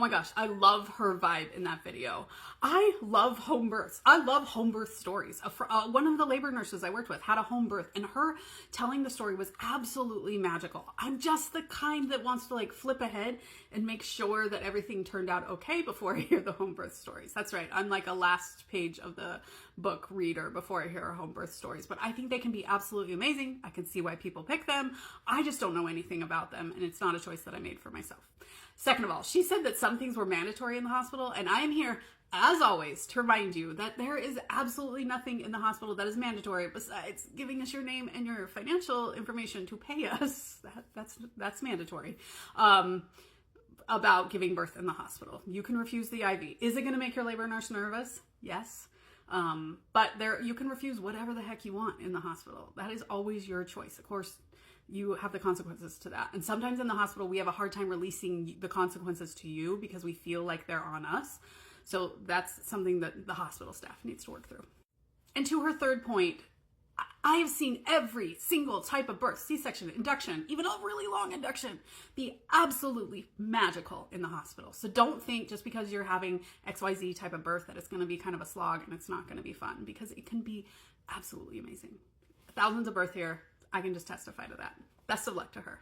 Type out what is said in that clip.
my gosh, I love her vibe in that video. I love home births. I love home birth stories. One of the labor nurses I worked with had a home birth, and her telling the story was absolutely magical. I'm just the kind that wants to like flip ahead and make sure that everything turned out okay before I hear the home birth stories. That's right. I'm like a last page of the book reader before I hear her home birth stories, but I think they can be absolutely amazing. I can see why people pick them. I just don't know anything about them, and it's not a choice that I made for myself. Second of all, she said that some things were mandatory in the hospital, and I am here, as always, to remind you that there is absolutely nothing in the hospital that is mandatory besides giving us your name and your financial information to pay us. That's mandatory. About giving birth in the hospital. You can refuse the IV. Is it going to make your labor nurse nervous? Yes. But you can refuse whatever the heck you want in the hospital. That is always your choice. Of course, you have the consequences to that. And sometimes in the hospital, we have a hard time releasing the consequences to you because we feel like they're on us. So that's something that the hospital staff needs to work through. And to her third point, I have seen every single type of birth, C-section, induction, even a really long induction, be absolutely magical in the hospital. So don't think just because you're having XYZ type of birth that it's going to be kind of a slog and it's not going to be fun, because it can be absolutely amazing. Thousands of birth here. I can just testify to that. Best of luck to her.